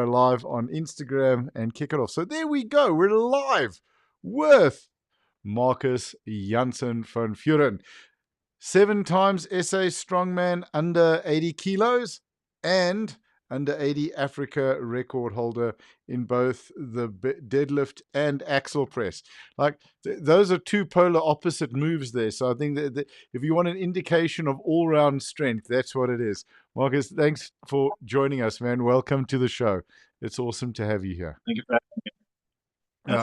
live on Instagram and kick it off. So there we go. We're live with Markus Jansen van Vuuren. 7 times SA Strongman under 80 kilos and under 80 Africa record holder in both the deadlift and axle press. Like those are two polar opposite moves there. So I think that if you want an indication of all-round strength, that's what it is. Markus, thanks for joining us, man. Welcome to the show. It's awesome to have you here. Thank you for having me.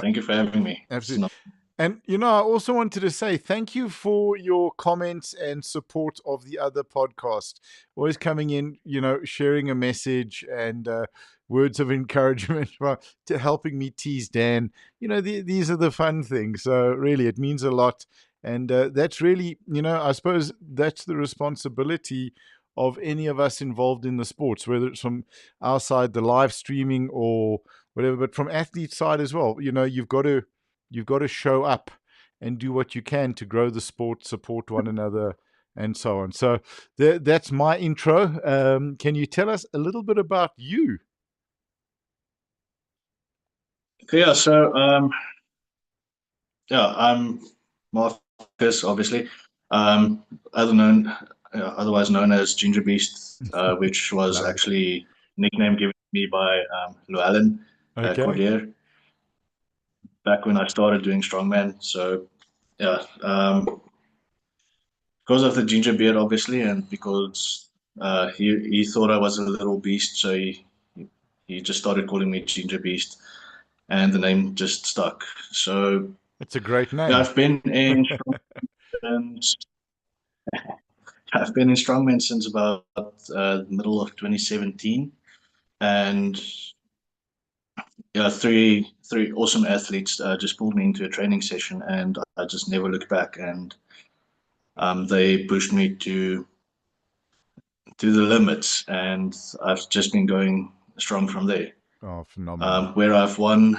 Thank you for having me. Absolutely. And, I also wanted to say thank you for your comments and support of the other podcast. Always coming in, sharing a message and words of encouragement to helping me tease Dan. These are the fun things. So really, it means a lot. And that's really, I suppose that's the responsibility of any of us involved in the sports, whether it's from our side, the live streaming or whatever, but from athlete's side as well. You've got to show up and do what you can to grow the sport, support one another, and so on. So that's my intro. Can you tell us a little bit about you? Yeah, so I'm Markus, obviously, otherwise known as Ginger Beast, which was actually nickname given to me by Llewellyn Cordier back when I started doing Strongman. So yeah, because of the ginger beard, obviously, and because he thought I was a little beast, so he just started calling me Ginger Beast, and the name just stuck. So it's a great name. Yeah, I've been in Strongman since about middle of 2017, and yeah, three awesome athletes just pulled me into a training session, and I just never looked back. And they pushed me to the limits, and I've just been going strong from there. Oh, phenomenal! Where I've won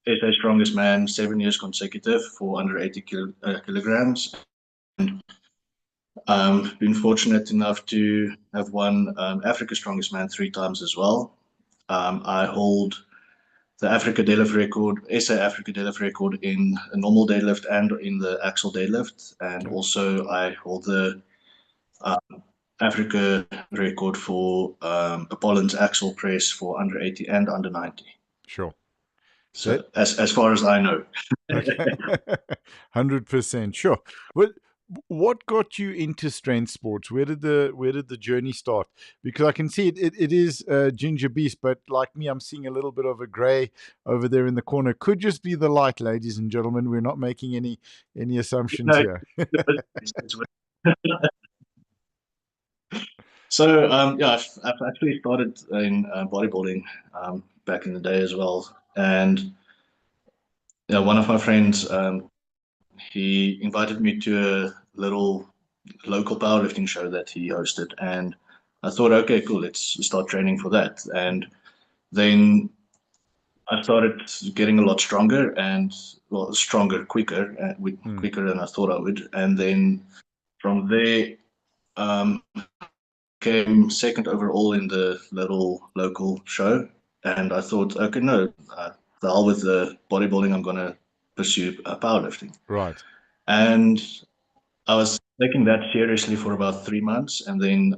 SA Strongest Man 7 years consecutive for under 80 kilograms. And been fortunate enough to have won Africa's Strongest Man 3 times as well. I hold the Africa deadlift record, SA Africa deadlift record in a normal deadlift and in the axle deadlift. And also I hold the Africa record for Apollo's axle press for under 80 and under 90. Sure. So as far as I know. Okay. 100% sure. Well, what got you into strength sports? Where did the journey start? Because I can see it is Ginger Beast, but like me, I'm seeing a little bit of a gray over there in the corner. Could just be the light, ladies and gentlemen. We're not making any assumptions here. So yeah, I've actually started in bodybuilding back in the day as well, and yeah, one of my friends he invited me to a little local powerlifting show that he hosted, and I thought, okay, cool, let's start training for that. And then I started getting a lot stronger, and stronger quicker than I thought I would. And then from there, came second overall in the little local show, and I thought, okay, no, the hell with the bodybuilding, I'm gonna pursue powerlifting. Right. And I was taking that seriously for about 3 months, and then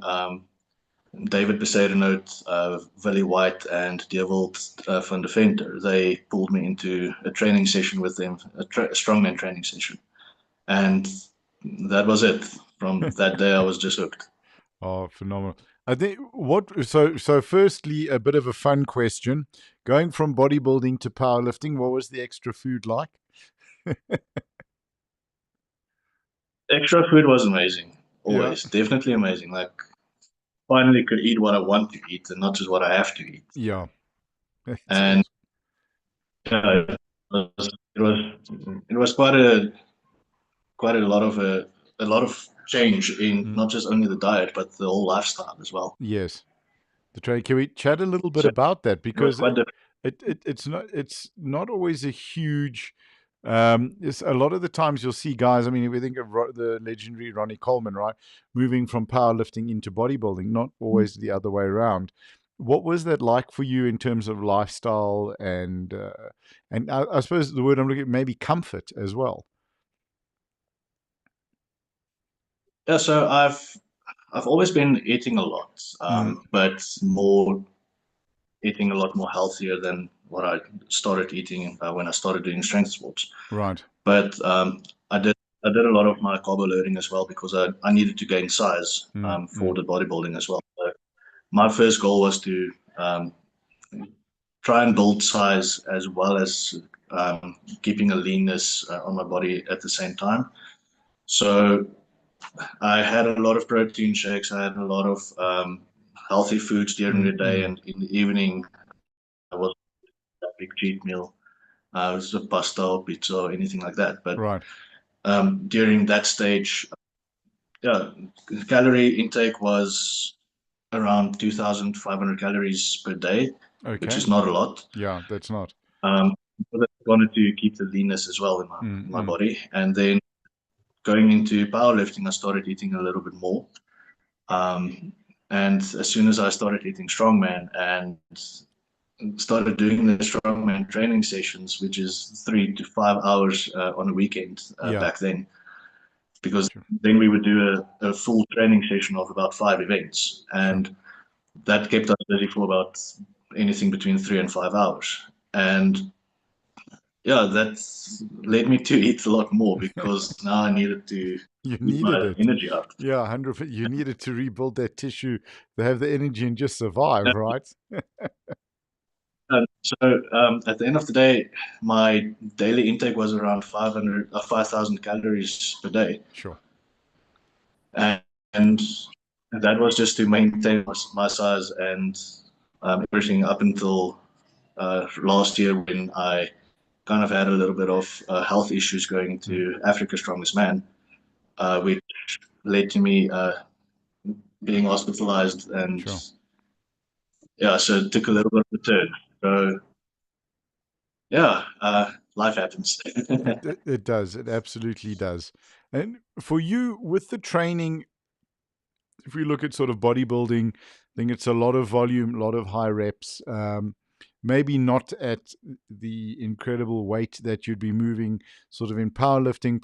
David Besaidenout, Willie White, and Deewald van de Venter, they pulled me into a training session with them, a strongman training session, and that was it. From that day, I was just hooked. Oh, phenomenal. I think so firstly, a bit of a fun question. Going from bodybuilding to powerlifting, what was the extra food like? Extra food was amazing. Always. Yeah. Definitely amazing. Like, finally could eat what I want to eat and not just what I have to eat. Yeah. And it was quite a lot of change in not just only the diet but the whole lifestyle as well. Yes. The training. Can we chat a little bit about that? Because it's not always a huge it's a lot of the times you'll see guys, I mean, if we think of the legendary Ronnie Coleman, right, moving from powerlifting into bodybuilding, not always the other way around. What was that like for you in terms of lifestyle and I suppose the word I'm looking at, maybe comfort as well? Yeah, so I've always been eating a lot, Mm, but more eating a lot more healthier than what I started eating when I started doing strength sports. right. But I did a lot of my carbo loading as well because I needed to gain size Mm, for the bodybuilding as well. So my first goal was to try and build size as well as keeping a leanness on my body at the same time. So I had a lot of protein shakes. I had a lot of healthy foods during the day, mm. and in the evening, I was a big cheat meal. It was a pasta or pizza or anything like that. But Right. during that stage, yeah, calorie intake was around 2,500 calories per day, which Okay. is not a lot. Yeah, that's not. Um, but I wanted to keep the leanness as well in Mm, my mm. body. And then going into powerlifting, I started eating a little bit more. Um, and as soon as I started eating Strongman and started doing the Strongman training sessions, which is 3 to 5 hours on a weekend Yeah. back then, because Sure. then we would do a full training session of about 5 events. Sure. And that kept us busy for about anything between 3 and 5 hours. And yeah, that led me to eat a lot more because now I needed to You keep needed my it. energy up. Yeah, 100%. You needed to rebuild that tissue to have the energy and just survive, right? So at the end of the day, my daily intake was around 5,000 calories per day. Sure. And, and that was just to maintain my size and everything up until last year when I kind of had a little bit of health issues going Mm, to Africa's Strongest Man, which led to me being hospitalized. And sure. yeah, so it took a little bit of a turn. So yeah, life happens. It does. It absolutely does. And for you, with the training, if we look at sort of bodybuilding, I think it's a lot of volume, a lot of high reps. Maybe not at the incredible weight that you'd be moving, sort of in powerlifting.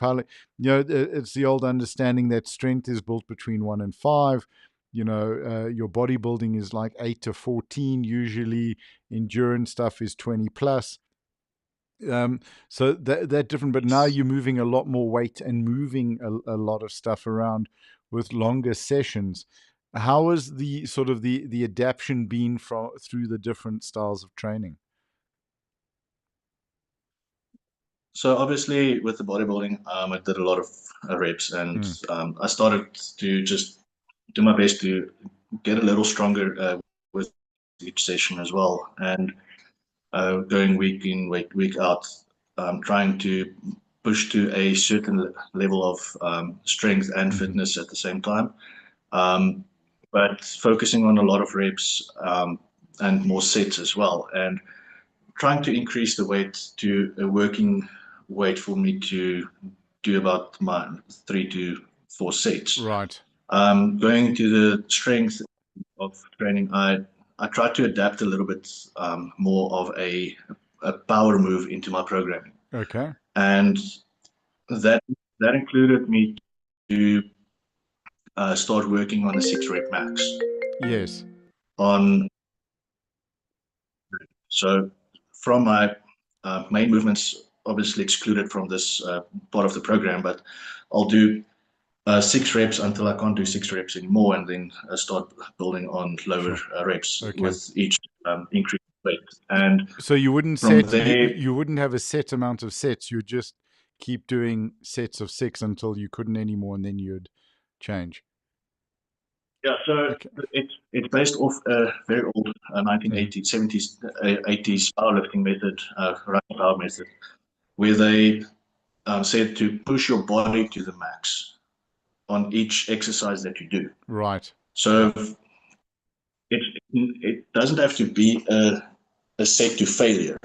It's the old understanding that strength is built between 1 and 5. Your bodybuilding is like 8 to 14 usually. Endurance stuff is 20 plus. So that different, but now you're moving a lot more weight and moving a lot of stuff around with longer sessions. How has the sort of the adaptation been from through the different styles of training? So obviously with the bodybuilding, I did a lot of reps, and Mm, I started to just do my best to get a little stronger with each session as well, and going week in, week out, trying to push to a certain level of strength and hmm fitness at the same time, um, but focusing on a lot of reps and more sets as well, and trying to increase the weight to a working weight for me to do about my 3 to 4 sets. Right. Going to the strength of training, I try to adapt a little bit more of a power move into my programming, Okay. and that that included me to start working on a 6 rep max Yes. on. So from my main movements, obviously excluded from this part of the program, but I'll do 6 reps until I can't do 6 reps anymore, and then start building on lower Sure. reps Okay. with each increased weight. And So you wouldn't from set there, you wouldn't have a set amount of sets. You'd just keep doing sets of 6 until you couldn't anymore, and then you'd change. yeah, so Okay. it's based off a very old Mm, 1980s, 70s, 80s powerlifting method, running power method, where they said to push your body to the max on each exercise that you do. right. Yeah. So it doesn't have to be a set to failure,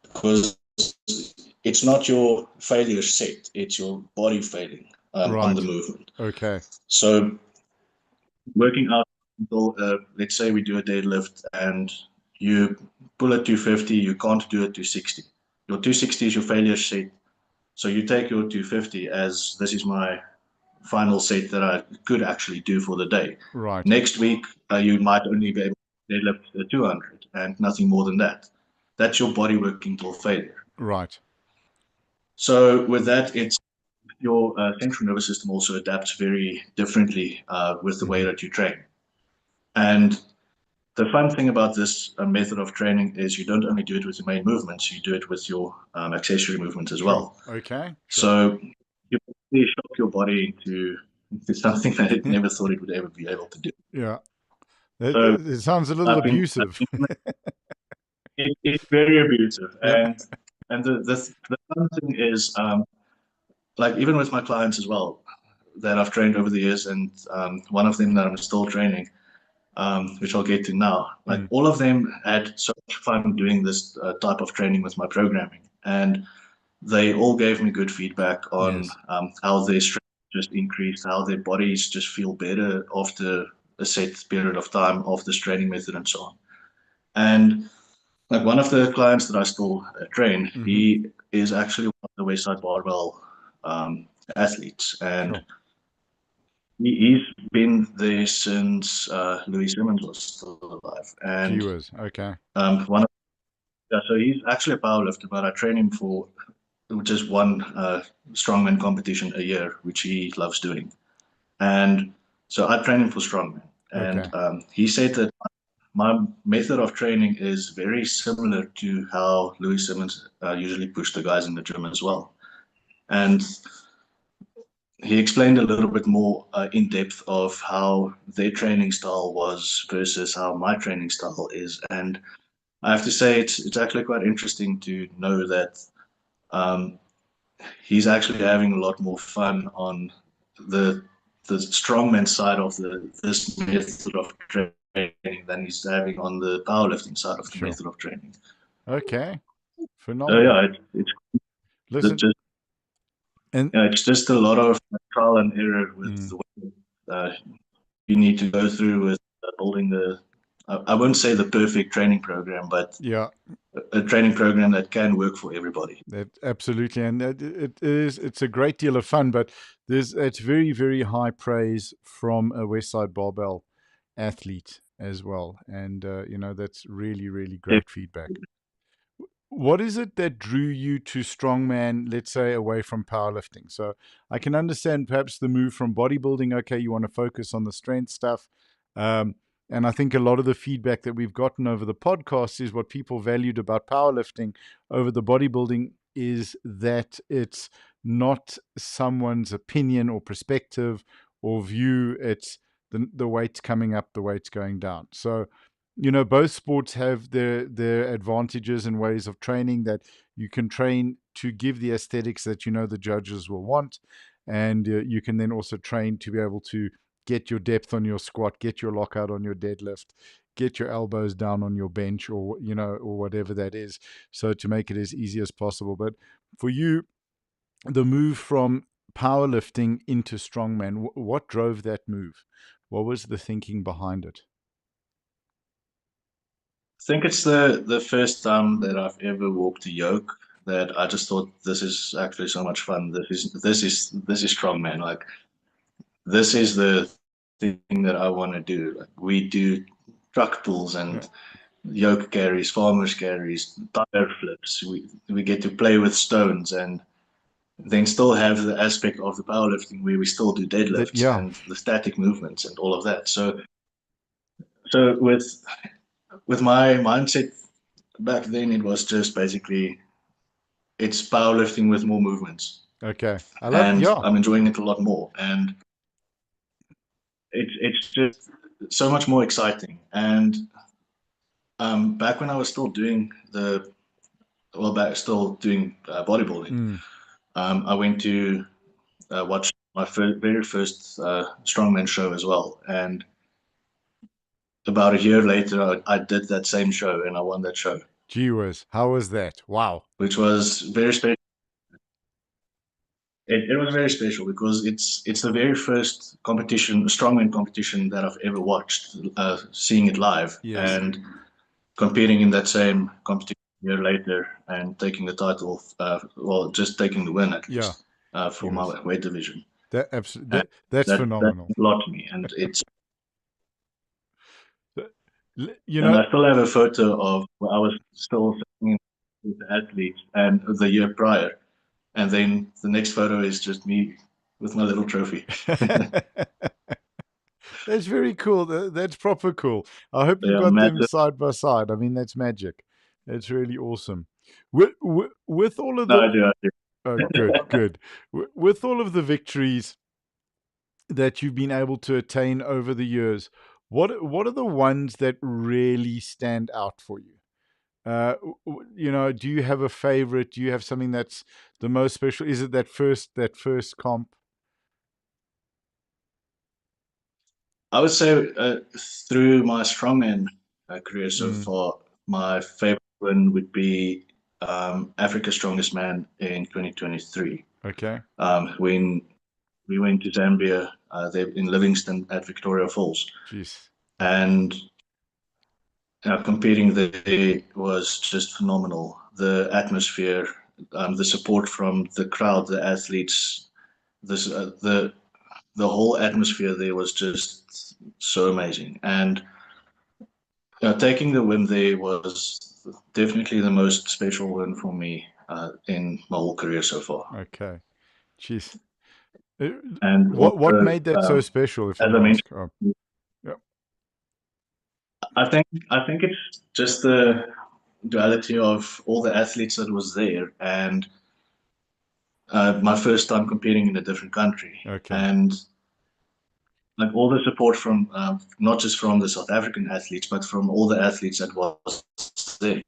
because it's not your failure set, it's your body failing on the Right. movement. Okay. So working out until, let's say we do a deadlift and you pull at 250, you can't do it to 60. Your 260 is your failure set. So you take your 250 as this is my final set that I could actually do for the day. Right. Next week, you might only be able to deadlift 200 and nothing more than that. That's your body working till failure. Right. So with that, it's your central nervous system also adapts very differently with the way that you train. And the fun thing about this method of training is you don't only do it with your main movements, you do it with your accessory movements as well. Okay. Sure. So you really shock your body into something that it never thought it would ever be able to do. Yeah. So It sounds a little abusive. it's very abusive. Yeah. And the fun thing is, like even with my clients as well, that I've trained over the years, and one of them that I'm still training, which I'll get to now. Like all of them had so much fun doing this type of training with my programming, and they all gave me good feedback on Yes. how their strength just increased, how their bodies just feel better after a set period of time of this training method and so on. And like one of the clients that I still train, he is actually one of the Westside Barbell athletes, and Sure. he's been there since Louis Simmons was still alive. Gee And whiz. Okay. one of so he's actually a powerlifter, but I train him for just one strongman competition a year, which he loves doing. And so I train him for strongman. Okay. And he said that my method of training is very similar to how Louis Simmons usually pushed the guys in the gym as well. And he explained a little bit more in depth of how their training style was versus how my training style is. And I have to say, it's actually quite interesting to know that um, he's actually having a lot more fun on the strongman side of this method of training than he's having on the powerlifting side of the Sure. method of training. Okay. So Phenomenal. yeah, it's Listen, just and yeah, it's just a lot of trial and error with the way you need to go through with building the. I won't say the perfect training program, but yeah, a training program that can work for everybody. that absolutely, and it's a great deal of fun, but it's very, very high praise from a Westside Barbell athlete as well, and that's really, really great feedback. What is it that drew you to strongman, let's say, away from powerlifting? So I can understand perhaps the move from bodybuilding. Okay, you want to focus on the strength stuff. Um, and I think a lot of the feedback that we've gotten over the podcast is what people valued about powerlifting over the bodybuilding is that it's not someone's opinion or perspective or view. It's the weight's coming up, the weight's going down. So both sports have their advantages and ways of training that you can train to give the aesthetics that the judges will want, and you can then also train to be able to get your depth on your squat, get your lockout on your deadlift, get your elbows down on your bench, or or whatever that is, so to make it as easy as possible. But for you, the move from powerlifting into strongman, what drove that move? What was the thinking behind it? I think it's the first time that I've ever walked a yoke that I just thought this is actually so much fun. This is strongman. Like this is the thing that I want to do. Like we do truck pulls Yeah. and yoke carries, farmers carries, tire flips. We get to play with stones and then still have the aspect of the powerlifting where we still do deadlifts Yeah. and the static movements and all of that. So with my mindset back then, it was just basically it's powerlifting with more movements, Okay. I love. and Yeah. I'm enjoying it a lot more. And it's just so much more exciting. And back when I was still doing still doing bodybuilding, Mm. I went to watch my very first strongman show as well. And about a year later, I did that same show and I won that show, Gee whiz. How was that? Wow. which was very special. It was very special because it's the very first competition, strongman competition that I've ever watched, seeing it live Yes. and competing in that same competition a year later and taking the title, well, just taking the win at Yeah. least, for Yes. my weight division. That's That's phenomenal. a lot to me, and it's You and know, I still have a photo of where I was still sitting with the athletes and the year prior, and then the next photo is just me with my little trophy. that's very cool. That's proper cool. I hope you've Yeah, got them massive. side by side. I mean, that's magic. That's really awesome. With all of No, the I do. oh, good, good. With all of the victories that you've been able to attain over the years, what are the ones that really stand out for you? You know, do you have a favorite? Do you have something that's the most special? Is it that first comp? I would say through my strongman career so Mm, far, my favorite win would be Africa's Strongest Man in 2023. okay. When we went to Zambia, there in Livingston at Victoria Falls, Jeez. and competing there was just phenomenal. The atmosphere, the support from the crowd, the athletes, this the whole atmosphere there was just so amazing. And taking the win there was definitely the most special win for me in my whole career so far. Okay. Jeez. Uh, And what also, made that so special, if I as may I mentioned, ask? Oh, yeah. I think it's just the duality of all the athletes that was there, and my first time competing in a different country, Okay. and like all the support from not just from the South African athletes, but from all the athletes that was there,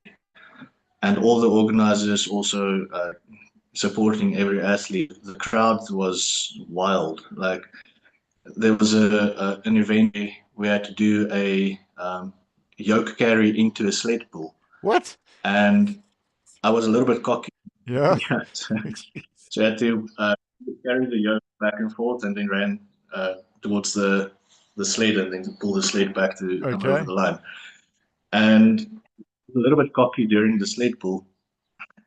and all the organizers also supporting every athlete. The crowd was wild. Like there was an event we had to do a yoke carry into a sled pull, What? and I was a little bit cocky. Yeah. Yeah, so I had to carry the yoke back and forth, and then ran towards the sled, and then pull the sled back to come over Okay. the line. And a little bit cocky during the sled pull.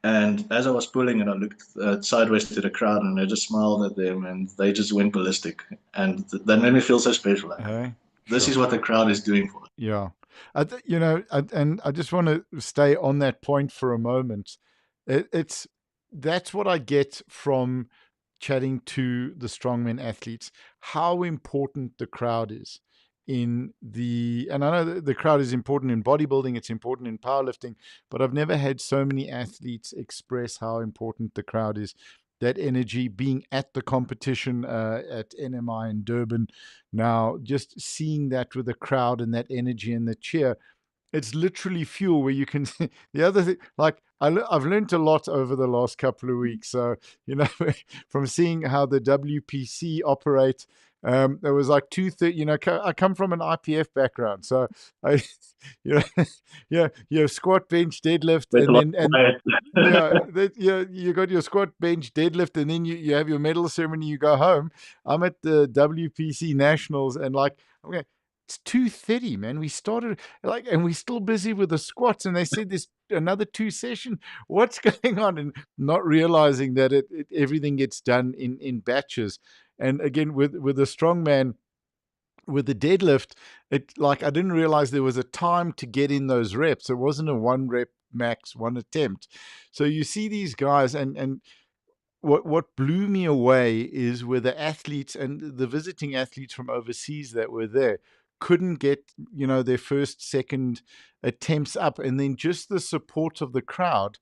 And as I was pulling it, I looked sideways to the crowd, and I just smiled at them, and they just went ballistic. And that made me feel so special. Like, Hey. this Sure. is what the crowd is doing for us. Yeah. You know, and I just want to stay on that point for a moment. It's that's what I get from chatting to the strongman athletes, how important the crowd is and I know the crowd is important in bodybuilding, it's important in powerlifting, but I've never had so many athletes express how important the crowd is. That energy, being at the competition at NMI in Durban, now just seeing that with the crowd and that energy and the cheer, it's literally fuel where you can the other thing, like I've learned a lot over the last couple of weeks, so you know, from seeing how the WPC operate. It was like 2:30, you know, I come from an IPF background, so I you know, yeah, squat, bench, deadlift, There's a and lot then of and yeah, quiet. you got your squat, bench, deadlift, and then you have your medal ceremony, you go home. I'm at the WPC nationals, and like, okay, it's 2:30, man, we started like, and we're still busy with the squats, and they said there's another 2 session. What's going on? And not realizing that everything gets done in batches. And again, with the strongman, with the deadlift, it, like, I didn't realize there was a time to get in those reps. It wasn't a one rep max, one attempt. So you see these guys, and what blew me away is where the athletes and the visiting athletes from overseas that were there couldn't get, you know, their first, second attempts up, and then just the support of the crowd,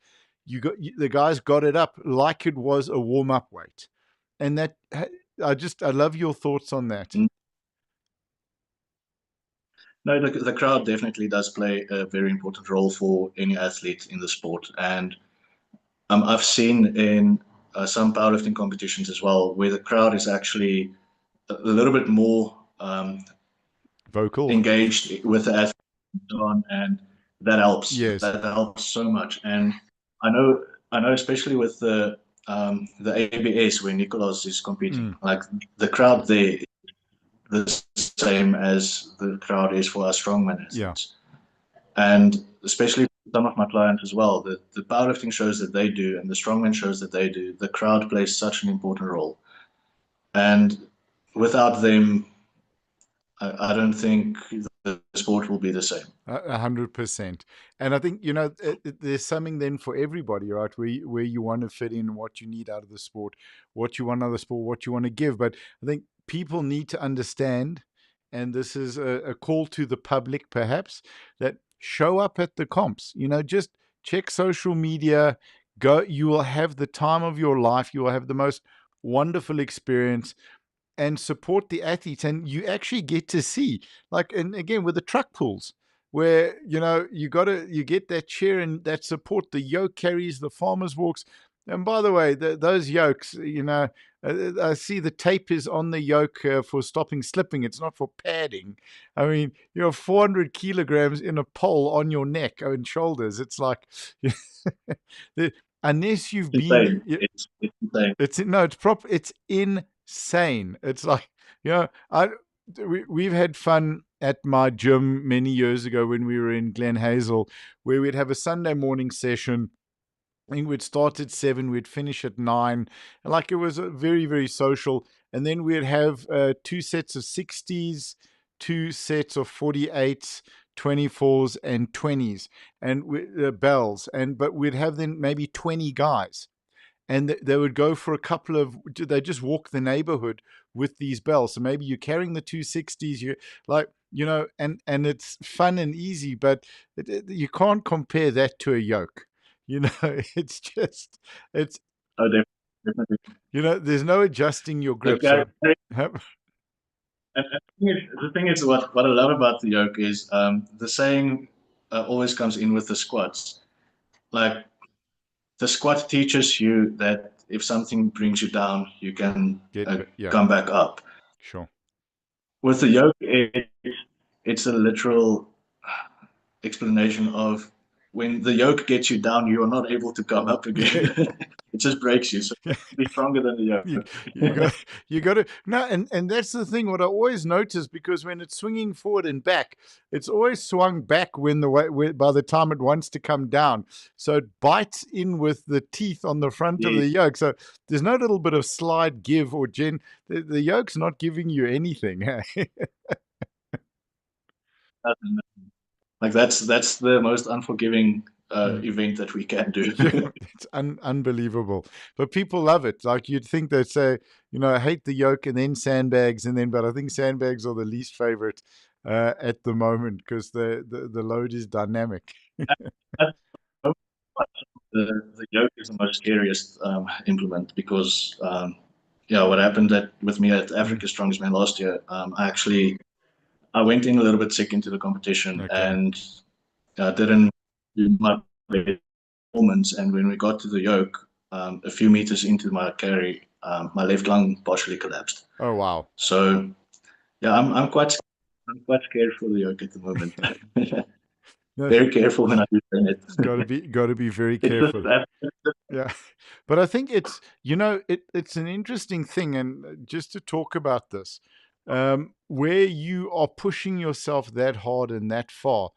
the guys got it up like it was a warm up weight, and that I love your thoughts on that. No, the crowd definitely does play a very important role for any athlete in the sport. And I've seen in some powerlifting competitions as well, where the crowd is actually a little bit more Vocal, engaged with the athlete and so on, and that helps. yes, That helps so much. And I know, especially with the the ABS where Nicholas is competing. Like the crowd there is the same as the crowd is for our strongman athletes. And especially some of my clients as well, the powerlifting shows that they do and the strongman shows that they do, the crowd plays such an important role. And without them, I don't think the sport will be the same. 100%. And I think, you know, there's something then for everybody, right? Where you want to fit in, what you need out of the sport, what you want out of the sport, what you want to give. But I think people need to understand, and this is a call to the public perhaps, that show up at the comps. You know, just check social media, go, you will have the time of your life, you will have the most wonderful experience, and support the athletes. And you actually get to see, like, and again with the truck pulls, where, you know, you get that chair and that support, the yoke carries, the farmers walks. And by the way, those yokes, you know, I see the tape is on the yoke for stopping slipping. It's not for padding. I mean, you know, 400 kilograms in a pole on your neck and shoulders. It's like, unless you've been, it's insane. it's insane. It's like, you know, we've had fun at my gym many years ago when we were in Glen Hazel, where we'd have a Sunday morning session. I think we'd start at 7, we'd finish at 9. And like, it was a very, very social. And then we'd have 2 sets of 60s, 2 sets of 48s, 24s, and 20s, and bells. But we'd have then maybe 20 guys. And they would go for a couple of, they just walk the neighborhood with these bells. So maybe you're carrying the 260s, you like, you know, and it's fun and easy, but you can't compare that to a yoke. You know, it's just, it's, Oh, definitely. you know, there's no adjusting your grip. And So, the thing is, what I love about the yoke is the saying always comes in with the squats. Like, the squat teaches you that if something brings you down, you can come back up. Sure. With the yoke, it's a literal explanation of when the yoke gets you down, you are not able to come up again. It just breaks you. So be stronger than the yoke. You got to no, and that's the thing. What I always notice, because when it's swinging forward and back, it's always swung back when by the time it wants to come down. So it bites in with the teeth on the front of the yoke. So there's no little bit of slide, give, or the yoke's not giving you anything. Like that's the most unforgiving event that we can do. It's unbelievable, but people love it. Like, you'd think they'd say, you know, I hate the yoke and then sandbags, but I think sandbags are the least favorite at the moment, because the load is dynamic. The yoke is the most scariest implement, because what happened with me at Africa's Strongest Man last year, I went in a little bit sick into the competition, and didn't do my performance. And when we got to the yoke, a few meters into my carry, my left lung partially collapsed. Oh wow! So yeah, I'm quite scared for the yoke at the moment. Very careful when I do it. Got to be very careful. Yeah, but I think it's, you know, it's an interesting thing, and just to talk about this, where you are pushing yourself that hard and that far.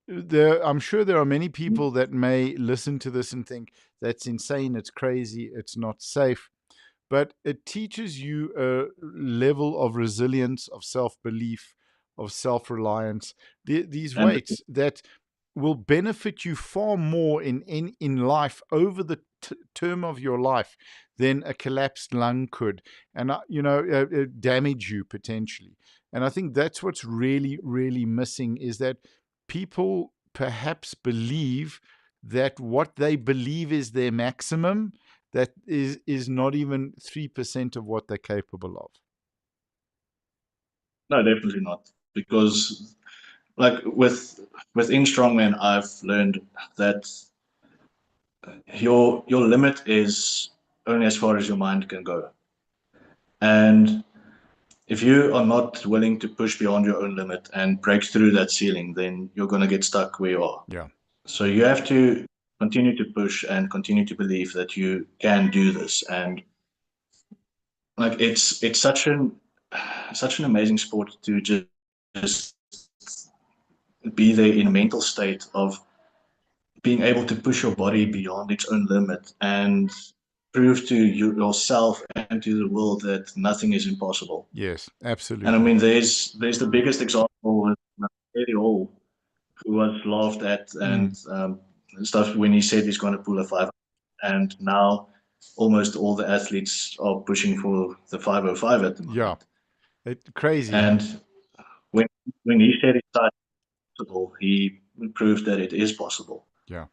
I'm sure there are many people that may listen to this and think that's insane, it's crazy, it's not safe. But it teaches you a level of resilience, of self-belief, of self-reliance. These weights that will benefit you far more in life over the term of your life than a collapsed lung could, and damage you potentially. And I think that's what's really, really missing, is that people perhaps believe that what they believe is their maximum, that is not even 3% of what they're capable of. No, definitely not. Because like within Strongman, I've learned that your limit is only as far as your mind can go. And if you are not willing to push beyond your own limit and break through that ceiling, then you're going to get stuck where you are. Yeah. So you have to continue to push and continue to believe that you can do this. And like it's such an amazing sport to just be there in a mental state of being able to push your body beyond its own limit and prove to yourself and to the world that nothing is impossible. Yes, And I absolutely. mean, there's the biggest example with Eddie Hall, who was laughed at and stuff when he said he's going to pull a 500, and now almost all the athletes are pushing for the 505 at the Yeah, moment. crazy, huh? And when he said it's possible, he proved that it is possible. Yeah.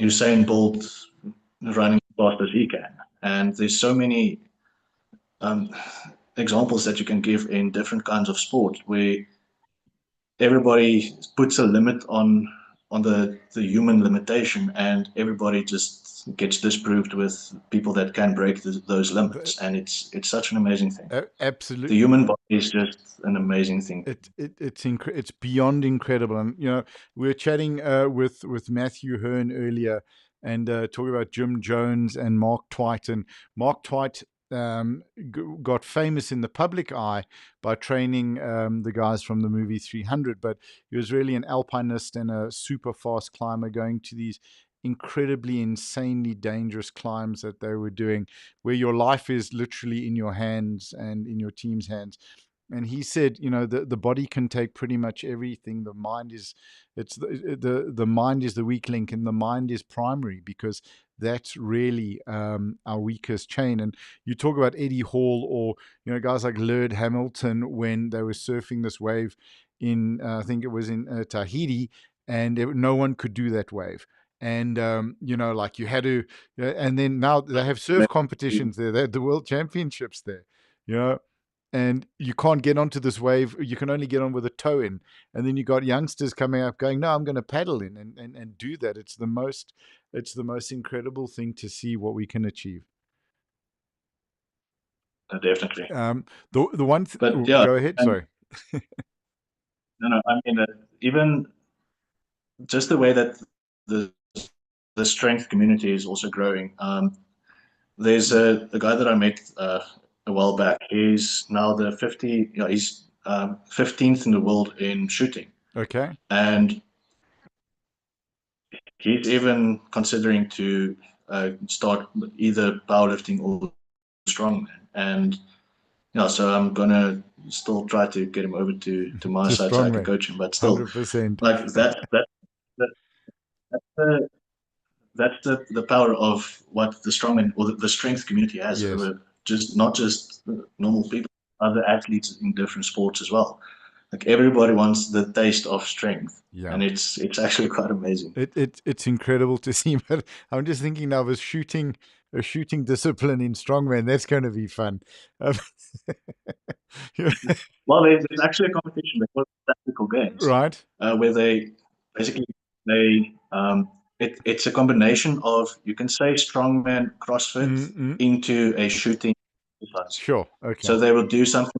Usain Bolt running as fast as he can, and there's so many um, examples that you can give in different kinds of sport where everybody puts a limit on the human limitation, and everybody just gets disproved with people that can break those limits, and it's such an amazing thing. The Absolutely. human body is just an amazing thing. It's beyond incredible. And we were chatting with Matthew Hearn earlier, and talking about Jim Jones and Mark Twight. And Mark Twight got famous in the public eye by training the guys from the movie 300, but he was really an alpinist and a super fast climber, going to these incredibly, insanely dangerous climbs that they were doing, where your life is literally in your hands and in your team's hands. And he said, the body can take pretty much everything. The mind is, the mind is the weak link, and the mind is primary, because that's really our weakest chain. And you talk about Eddie Hall, or guys like Laird Hamilton, when they were surfing this wave in I think it was in Tahiti, and no one could do that wave. And like you had to, and then now they have surf competitions there. They have the world championships there, you know and you can't get onto this wave. You can only get on with a toe in. And then you got youngsters coming up going, no, I'm going to paddle in and do that. It's the most incredible thing to see what we can achieve. Definitely. The one But yeah, go ahead, and sorry. no, I mean, even just the way that the the strength community is also growing. There's a guy that I met a while back. He's now he's 15th in the world in shooting, Okay. and he's even considering to start either powerlifting or strongman. And so I'm gonna still try to get him over to my To side so I can strongman. coach him. But still, 100%. like that that's the power of what the strongman or the strength community has Yes. over not just normal people, other athletes in different sports as well. Like everybody wants the taste of strength, Yeah. and it's actually quite amazing. It's incredible to see. But I'm just thinking now of a shooting discipline in strongman. That's going to be fun. Well, there's actually a competition. They call it tactical games, Right. where they basically it's a combination of, you can say, strongman CrossFit Mm-hmm. into a shooting exercise. Sure. Okay. So they will do something,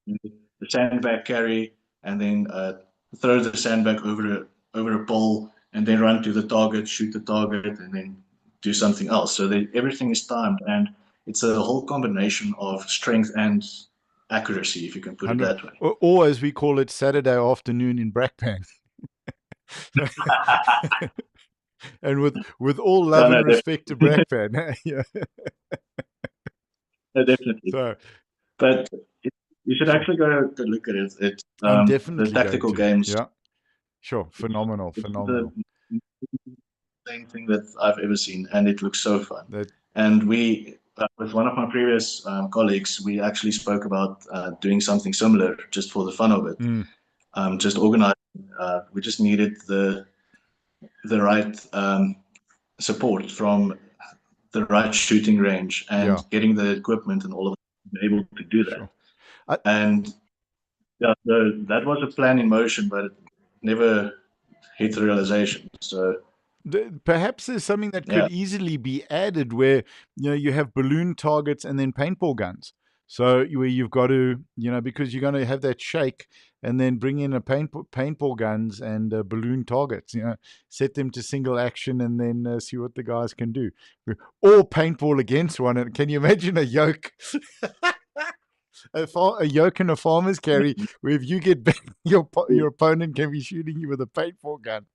the sandbag carry, and then throw the sandbag over a pole, and then run to the target, shoot the target, and then do something else. So everything is timed, and it's a whole combination of strength and accuracy, if you can put it 100, that way. or as we call it, Saturday afternoon in Brakpan. And with all No, love no, and respect to Brakpan. Yeah. no, definitely. So But you should sure, actually go look at it. It's I'm the definitely going tactical to. games. Yeah. Sure. Phenomenal. It's the Phenomenal. same thing that I've ever seen, and it looks so fun. That And with one of my previous colleagues, we actually spoke about doing something similar just for the fun of it. mm, Just organizing. We just needed the right support from the right shooting range yeah. and getting the equipment and all of that, to be able to do that. Sure. I, And yeah, so that was a plan in motion, but it never hit realization. So perhaps there's something that could yeah, easily be added, where you have balloon targets and then paintball guns. So where you've got to, because you're going to have that shake, and then bring in a paintball guns and balloon targets. Set them to single action, and then see what the guys can do. Or paintball against one. And can you imagine a yoke? A yoke and a farmer's carry, where if you get bent, your opponent can be shooting you with a paintball gun.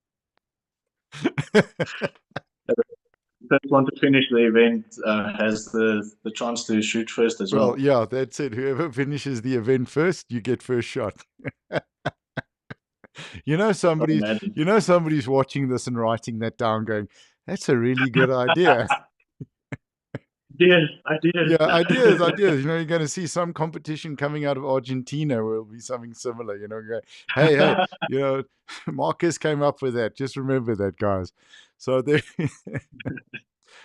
First one to finish the event has the chance to shoot first as well. Well, yeah, that's it. Whoever finishes the event first, you get first shot. Somebody's watching this and writing that down, going, "That's a really good idea." Ideas. Yeah, ideas. You're going to see some competition coming out of Argentina where it'll be something similar. Go, hey, Marcus came up with that. Just remember that, guys. So there.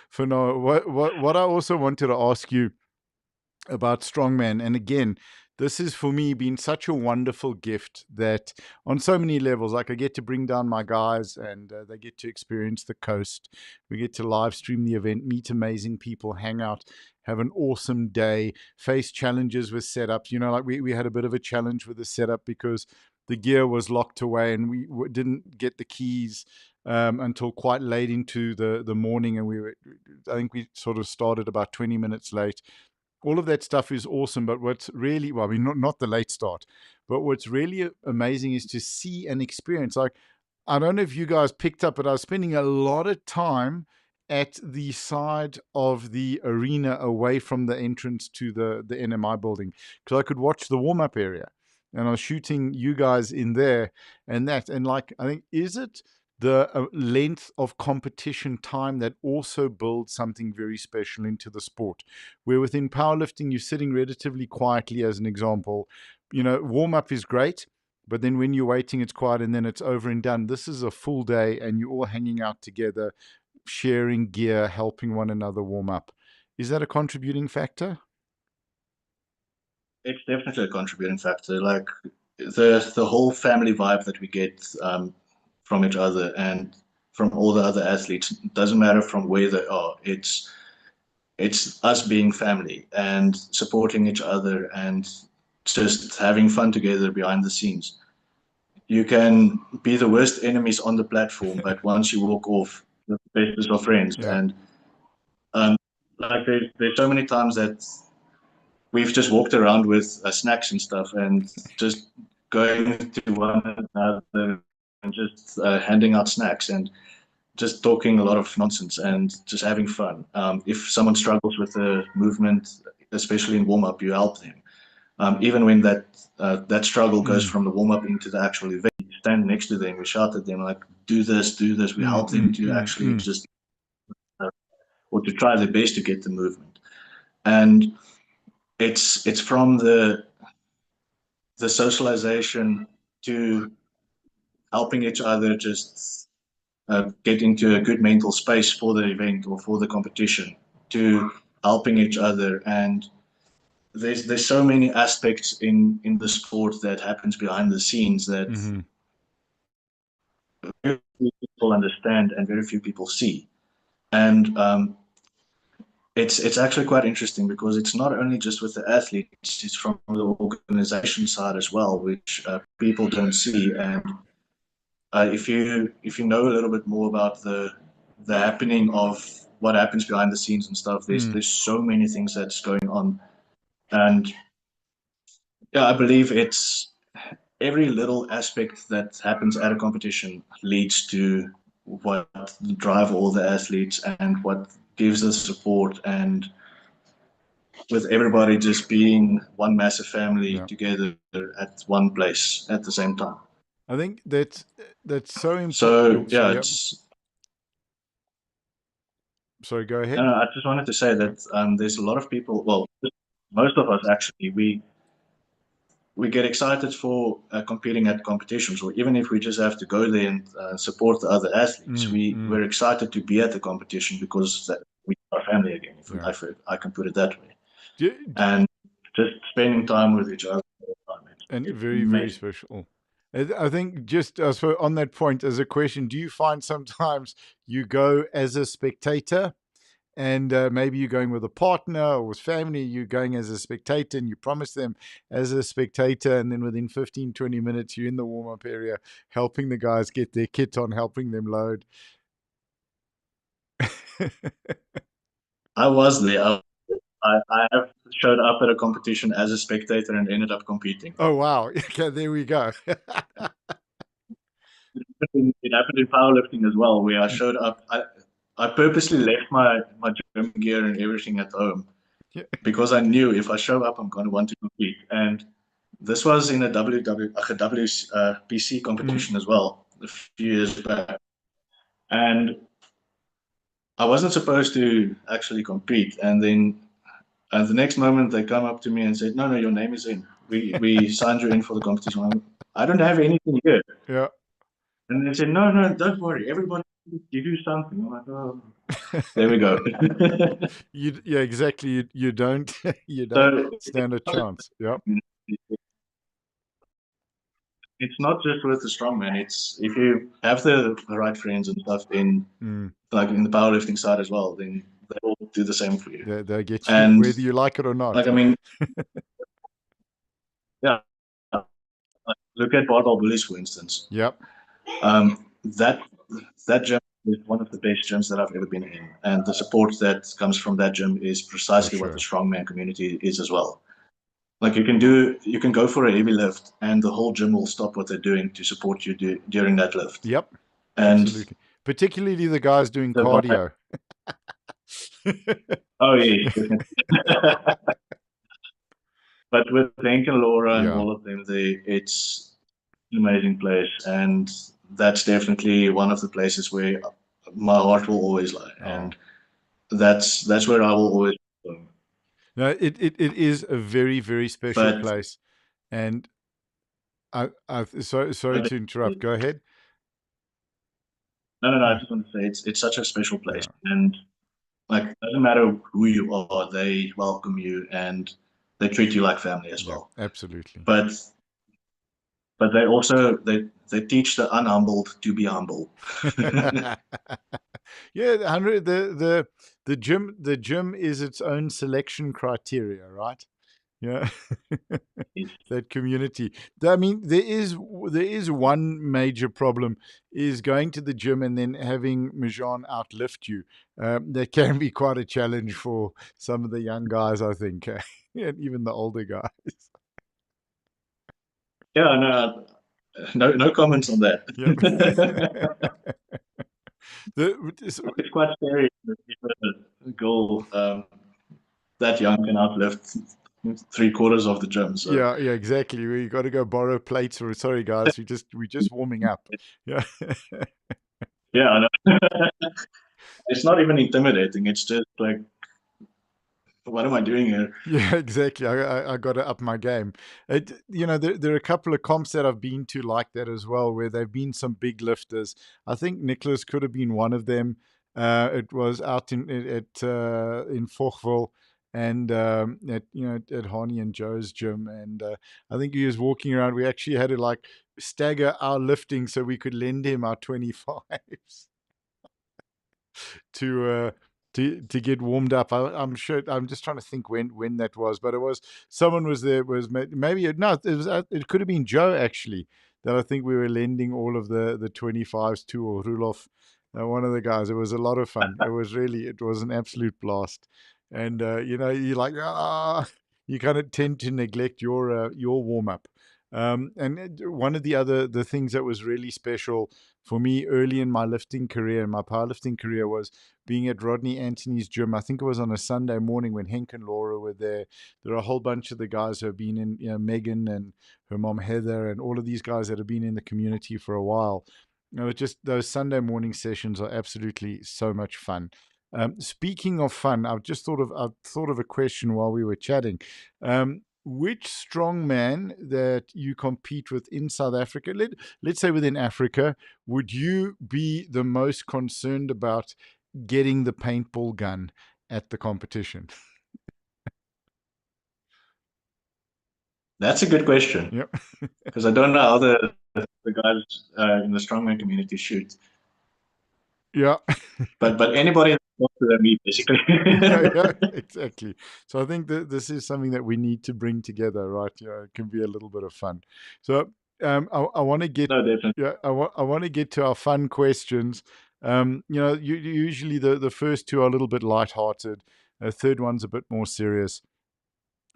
For now, what I also wanted to ask you about Strongman, and again, this has for me been such a wonderful gift that on so many levels, like I get to bring down my guys and they get to experience the coast. We get to live stream the event, meet amazing people, hang out, have an awesome day, face challenges with setups. Like we had a bit of a challenge with the setup because the gear was locked away and we didn't get the keys until quite late into the morning. And I think we sort of started about 20 minutes late. All of that stuff is awesome, but what's really, not the late start, but what's really amazing is to see and experience. Like, I don't know if you guys picked up, but I was spending a lot of time at the side of the arena away from the entrance to the NMI building, because I could watch the warm-up area, and I was shooting you guys in there and that. And like, I think, is it the length of competition time that also builds something very special into the sport, where within powerlifting, you're sitting relatively quietly, as an example. Warm-up is great, but then when you're waiting, it's quiet, and then it's over and done. This is a full day, and you're all hanging out together, sharing gear, helping one another warm up. Is that a contributing factor? It's definitely a contributing factor. Like the whole family vibe that we get from each other and from all the other athletes, it doesn't matter from where they are. It's us being family and supporting each other and just having fun together behind the scenes. You can be the worst enemies on the platform, but once you walk off, the best of friends. Yeah. And like there's so many times that we've just walked around with snacks and stuff and just going to one another and just handing out snacks and just talking a lot of nonsense and just having fun. If someone struggles with the movement, especially in warm-up, you help them. Even when that struggle goes from the warm-up into the actual event, you stand next to them, we shout at them like, do this. We help them to actually just, or to try their best to get the movement. And it's from the socialization to helping each other just get into a good mental space for the event or for the competition, to helping each other. And there's so many aspects in the sport that happens behind the scenes that very few people understand and very few people see. And it's actually quite interesting because it's not only just with the athletes, it's from the organization side as well, which people don't see. And if you know a little bit more about the happening of what happens behind the scenes and stuff, there's so many things that's going on. And yeah, I believe it's every little aspect that happens at a competition leads to what drive all the athletes and what gives us support, and with everybody just being one massive family together at one place at the same time. I think that's so important. So yeah, sorry, go ahead. I just wanted to say that there's a lot of people, well, most of us actually, we get excited for competing at competitions, or even if we just have to go there and support the other athletes, we're excited to be at the competition because we are family again, if I can put it that way. And just spending time with each other all the time. And very, very special. I think just on that point, as a question, do you find sometimes you go as a spectator and maybe you're going with a partner or with family, you're going as a spectator, and you promise them as a spectator, and then within 15, 20 minutes, you're in the warm-up area helping the guys get their kit on, helping them load. I was there. I have showed up at a competition as a spectator and ended up competing. Oh, wow. Okay, there we go. It happened in powerlifting as well, where I showed up. I purposely left my gym gear and everything at home Yeah. because I knew if I show up, I'm going to want to compete. And this was in a WPC competition as well, a few years back. And I wasn't supposed to actually compete. And then at the next moment, they come up to me and said, "No, your name is in. We signed you in for the competition." I don't have anything here. Yeah. And they said, "No, don't worry. Everybody, you do something." I'm like, "Oh, there we go." Yeah, exactly. You don't you don't So stand a chance. Yeah. it's not just with the strongman. It's if you have the right friends and stuff in like in the powerlifting side as well, then they will do the same for you. They get you And whether you like it or not. like, I mean, yeah, look at barbell bullies, for instance. Yep. That gym is one of the best gyms that I've ever been in, and the support that comes from that gym is For precisely what the sure. strongman community is as well. Like you can go for a heavy lift, and the whole gym will stop what they're doing to support you during that lift. Yep. And Absolutely. Particularly the guys doing the vibe, cardio. oh yes, definitely. But with Hank and Laura and Yeah. all of them, it's an amazing place, and that's definitely one of the places where my heart will always lie, and that's where I will always go. No, it is a very, very special But place. And sorry to interrupt. Go ahead. no, I Yeah. just want to say it's such a special place, Yeah. and like it doesn't matter who you are, they welcome you and they treat you like family as Yeah. well. Absolutely. But they also they teach the unhumbled to be humble. Yeah, the gym is its own selection criteria, right? Yeah. That community. I mean, there is one major problem is going to the gym and then having Mijan outlift you. That can be quite a challenge for some of the young guys, I think, and even the older guys. Yeah, no comments on that. Yep. So, It's quite scary if a girl that young can outlift three-quarters of the gym. So yeah, yeah, exactly. We got to go borrow plates. Or sorry, guys, we just warming up. Yeah. yeah, I know. It's not even intimidating. It's just like, what am I doing here? Yeah, exactly. I got to up my game. There are a couple of comps that I've been to like that as well, where they've been some big lifters. I think Nicholas could have been one of them. It was out in Fochville and at at Harney and Joe's gym, and I think he was walking around. We actually had to like stagger our lifting so we could lend him our 25s to to get warmed up. I'm sure. I'm just trying to think when that was, but it was someone was there. Was maybe no, it was it could have been Joe actually. That I think we were lending all of the 25s to, or Rulof, one of the guys. It was a lot of fun. It was an absolute blast. And you're like you kind of tend to neglect your warm up. And one of the things that was really special for me early in my lifting career, my powerlifting career, was being at Rodney Anthony's gym. I think it was on a Sunday morning when Henk and Laura were there. There are a whole bunch of the guys who have been in, Megan and her mom Heather, and all of these guys that have been in the community for a while. Just those Sunday morning sessions are absolutely so much fun. Speaking of fun, I've thought of a question while we were chatting. Which strongman that you compete with in South Africa, let's say within Africa, would you be the most concerned about getting the paintball gun at the competition? That's a good question Yep. because I don't know how the guys in the strongman community shoot. Yeah. But anybody that talks to me, basically. Yeah, exactly. So I think that this is something that we need to bring together, right? Yeah, it can be a little bit of fun. So I want to get, No, definitely. yeah, I want to get to our fun questions. Usually the first two are a little bit lighthearted. The third one's a bit more serious.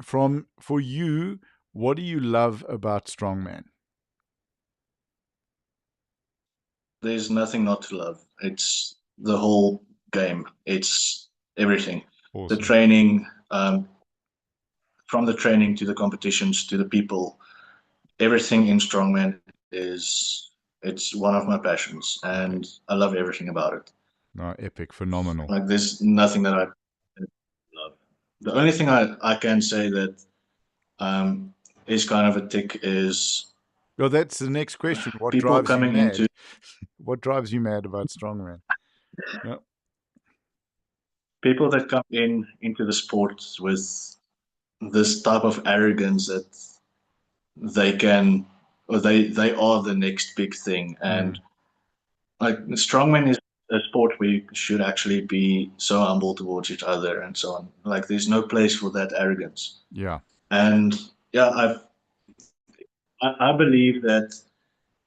For you, what do you love about Strongman? There's nothing not to love. It's the whole game. It's everything. The Awesome. training, from the training to the competitions to the people, everything in strongman is it's one of my passions, Okay. and I love everything about it. No, epic, phenomenal. Like there's nothing that I love. The only thing I can say that is kind of a tick is Well, that's the next question. What people drives you coming into mad? What drives you mad about Strongman? Yeah. people that come into the sport with this type of arrogance that they can or they are the next big thing. And Mm, like strongman is a sport where you should actually be so humble towards each other and so on. Like there's no place for that arrogance. yeah. And yeah, I believe that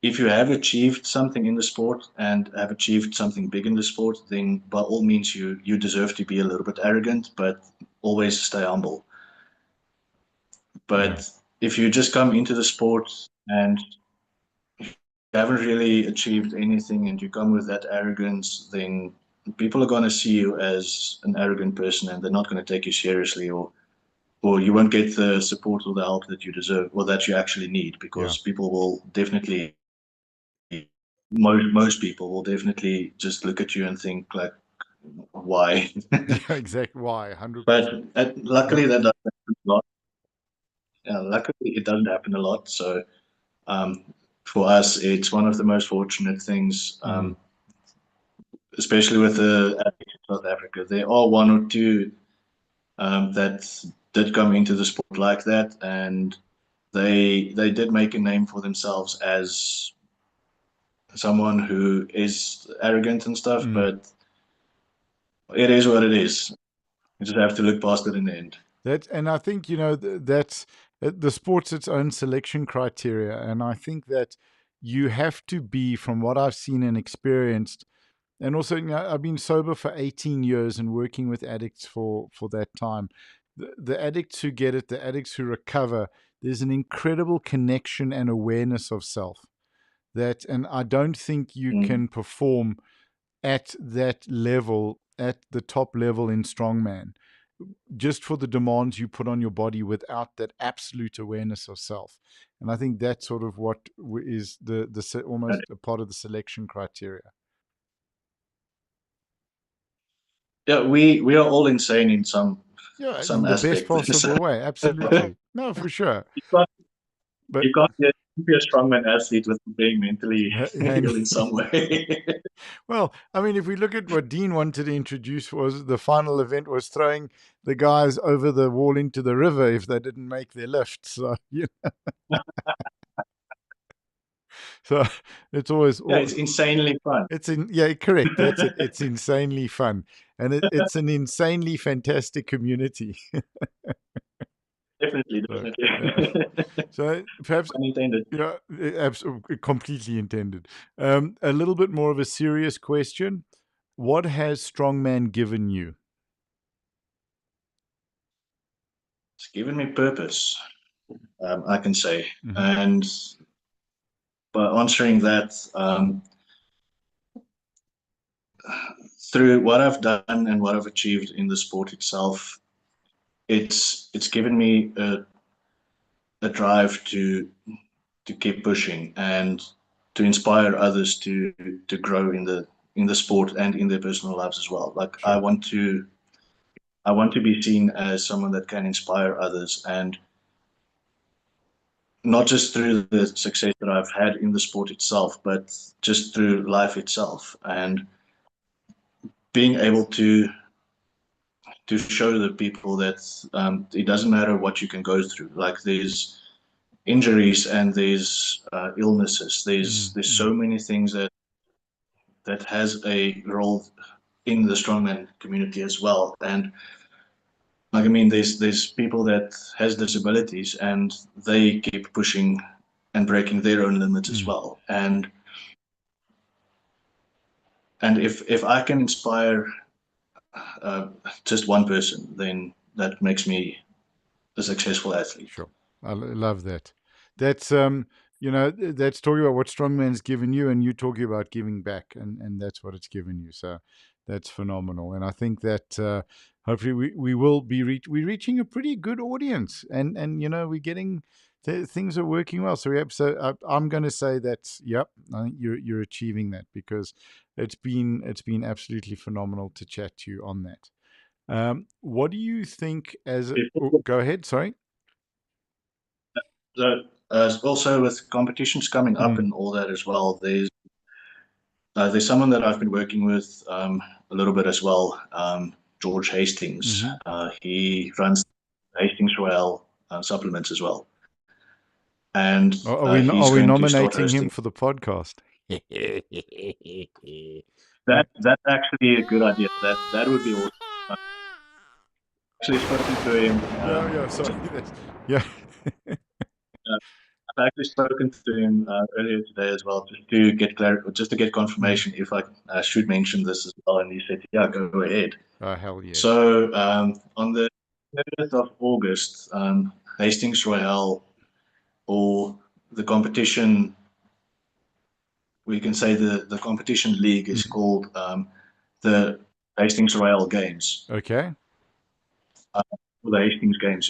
if you have achieved something in the sport and have achieved something big in the sport, then by all means you deserve to be a little bit arrogant, but always stay humble. Yeah. But if you just come into the sport and you haven't really achieved anything and you come with that arrogance, then people are going to see you as an arrogant person and they're not going to take you seriously, or you won't get the support or the help that you deserve or that you actually need, Yeah. because people will definitely most people will definitely just look at you and think like, why? Yeah, exactly. Why? But 100%. Yeah. luckily that doesn't happen a lot. Luckily it doesn't happen a lot. So um, for us, it's one of the most fortunate things, Mm, especially with the athletes in South Africa. There are one or two that did come into the sport like that, and they did make a name for themselves as someone who is arrogant and stuff. mm. But it is what it is. You just have to look past it in the end. And I think, that's the sport's its own selection criteria. And I think that you have to be, from what I've seen and experienced, and also, I've been sober for 18 years and working with addicts for that time. The addicts who get it, the addicts who recover, there's an incredible connection and awareness of self. And I don't think you Mm. can perform at that level, at the top level in strongman, just for the demands you put on your body without that absolute awareness of self. And I think that's sort of what is almost a part of the selection criteria. Yeah, we are all insane in Yeah, some in the best aspect. So possible way. Absolutely. No, for sure. you can't But you can't be a strongman athlete without being mentally hang, ill in some way. well, I mean, if we look at what Dean wanted to introduce, was the final event was throwing the guys over the wall into the river if they didn't make their lift. So, so it's always, Yeah, it's insanely fun. yeah, correct. That's it. It's insanely fun. And it's an insanely fantastic community. Definitely, So, yeah. definitely. So perhaps, Pun intended. yeah, absolutely, completely intended. A little bit more of a serious question. What has Strongman given you? It's given me purpose, I can say. Mm-hmm. And by answering that, through what I've done and what I've achieved in the sport itself, it's given me a drive to keep pushing and to inspire others to grow in the sport and in their personal lives as well. Like Sure. I want to be seen as someone that can inspire others, and not just through the success that I've had in the sport itself, but just through life itself, and being able to show the people that it doesn't matter what you can go through. Like there's injuries and there's illnesses. There's Mm-hmm. so many things that that has a role in the strongman community as well. And like, I mean, there's people that has disabilities and they keep pushing and breaking their own limits as well. And if I can inspire just one person, then that makes me a successful athlete. Sure. I love that. That's that's talking about what Strongman's given you, and you talking about giving back, and that's what it's given you. So that's phenomenal. And I think that hopefully we will be we're reaching a pretty good audience, and we're getting things are working well. So I'm going to say that yep, I think you're achieving that, because it's been absolutely phenomenal to chat to you on that. What do you think go ahead, sorry. So also with competitions coming up and all that as well, there's someone that I've been working with a little bit as well, George Hastings. He runs Hastings Royal supplements as well, and Are he's we going to start nominating hosting. him for the podcast? That's actually a good idea. That would be awesome. Actually spoken to him. Sorry. Yeah. I've actually spoken to him earlier today as well, just to get confirmation if I should mention this as well. And he said, "Yeah, go ahead." Oh, hell yes. So on the 30th of August, Hastings Royal, or the competition, we can say the competition league is called the Hastings Royal Games. Okay. The Hastings Games,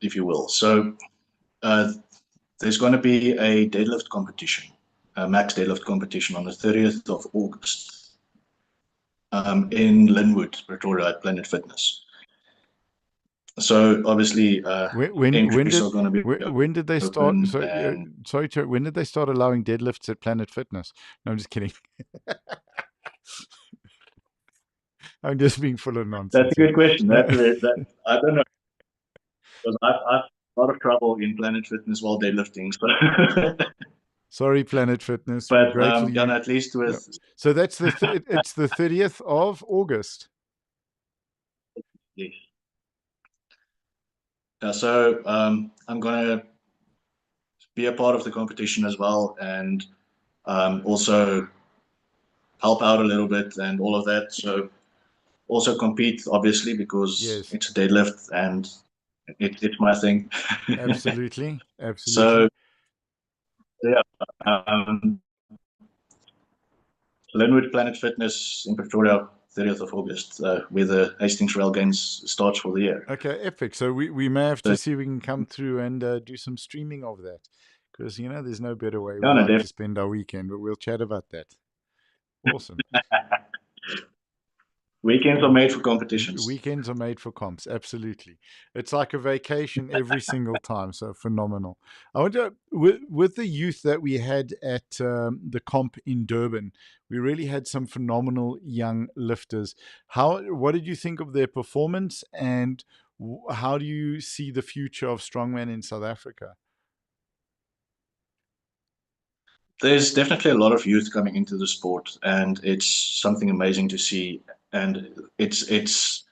if you will. So there's going to be a deadlift competition, a max deadlift competition on the 30th of August in Linwood, Pretoria, at Planet Fitness. So obviously, entries are going to be when did they start? open Sorry, when did they start allowing deadlifts at Planet Fitness? No, I'm just kidding. I'm just being full of nonsense. That's a good question. I don't know, because I've a lot of trouble in Planet Fitness while deadlifting. So. Sorry, Planet Fitness. But we're grateful you. At least with. So that's it's the 30th of August. Yes. So I'm going to be a part of the competition as well, and also help out a little bit and all of that. So also compete, obviously, because it's a deadlift and it's my thing. Absolutely. So yeah, Linwood Planet Fitness in Pretoria, 30th of August, where the Hastings Royal Games starts for the year. Okay, epic. So we may have to see if we can come through and do some streaming of that, because there's no better way we like to spend our weekend. But we'll chat about that. Awesome. Weekends are made for competitions. Weekends are made for comps. Absolutely. It's like a vacation every single time. So phenomenal. I wonder, with the youth that we had at the comp in Durban, we really had some phenomenal young lifters. What did you think of their performance, and how do you see the future of strongman in South Africa? There's definitely a lot of youth coming into the sport, and it's something amazing to see. And it's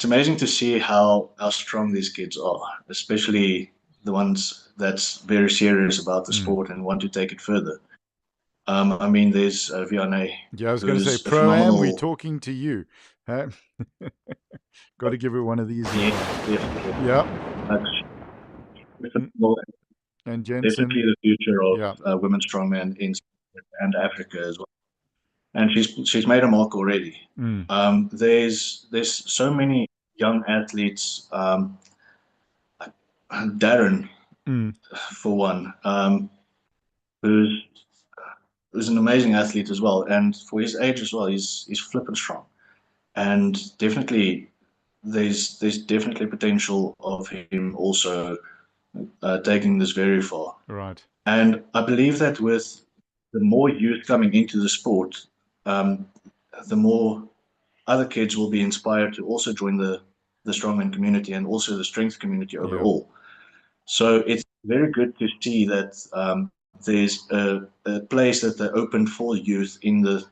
amazing to see how strong these kids are, especially the ones that's very serious about the sport and want to take it further. I mean, there's Vianney. Yeah, I was going to say, Pro-Am, we're talking to you. Got to give her one of these. Yeah. And Jensen, definitely the future of women strongman in and Africa as well. And she's made a mark already. There's so many young athletes. Darren, for one, who's an amazing athlete as well, and for his age as well, he's flippin' strong. And definitely, there's definitely potential of him also taking this very far. Right. And I believe that with the more youth coming into the sport, the more other kids will be inspired to also join the strongman community and also the strength community overall. So it's very good to see that there's a place that they opened for youth in the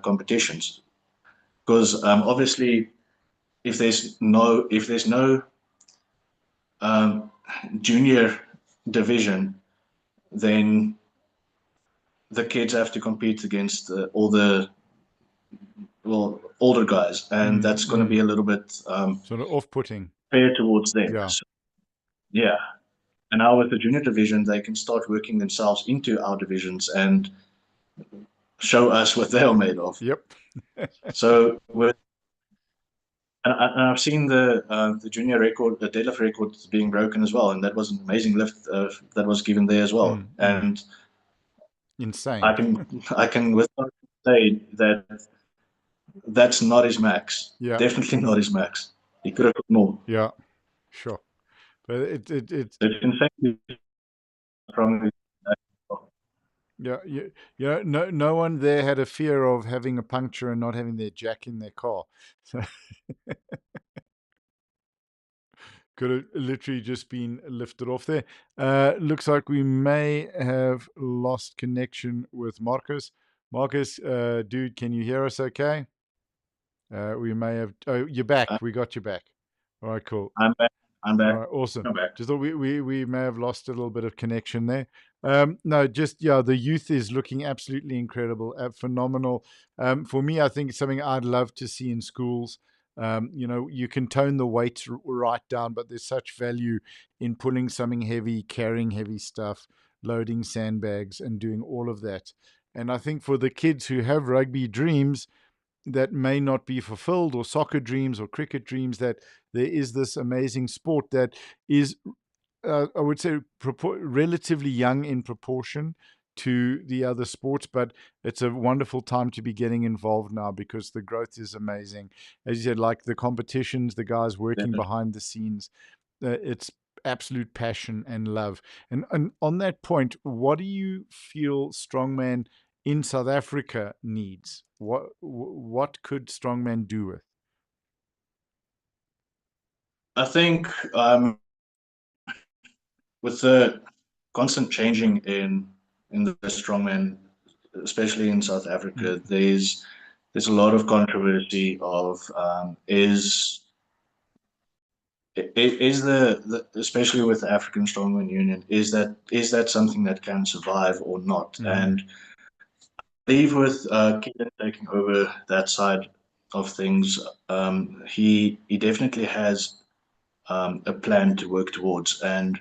competitions. Because obviously, if there's no junior division, then the kids have to compete against all the older guys, and that's going to be a little bit sort of off-putting. fair towards them. Yeah. So, yeah. And now with the junior division, they can start working themselves into our divisions and show us what they're made of. Yep. So and I've seen the junior record, the deadlift record being broken as well, and that was an amazing lift that was given there as well. And insane. I can without say that that's not his max. Yeah. Definitely not his max. He could have put more. Yeah, sure. But it's insane from yeah, no one there had a fear of having a puncture and not having their jack in their car. So could have literally just been lifted off there. Looks like we may have lost connection with Markus. Markus, dude, can you hear us okay? We may have... Oh, you're back. We got you back. All right, cool. I'm back. All right, awesome. Just thought we may have lost a little bit of connection there. No, just, yeah, the youth is looking absolutely incredible, phenomenal. For me, I think it's something I'd love to see in schools. You can tone the weights right down, but there's such value in pulling something heavy, carrying heavy stuff, loading sandbags, and doing all of that. And I think for the kids who have rugby dreams that may not be fulfilled, or soccer dreams or cricket dreams, that there is this amazing sport that is, I would say, relatively young in proportion to the other sports, but it's a wonderful time to be getting involved now because the growth is amazing. As you said, like the competitions, the guys working behind the scenes, it's absolute passion and love. And on that point, what do you feel Strongman in South Africa needs? What could Strongman do with? I think with the constant changing in the strongman, especially in South Africa, there's a lot of controversy of is the especially with the African Strongman Union, is that something that can survive or not? And I believe with Keelan taking over that side of things, he definitely has a plan to work towards. And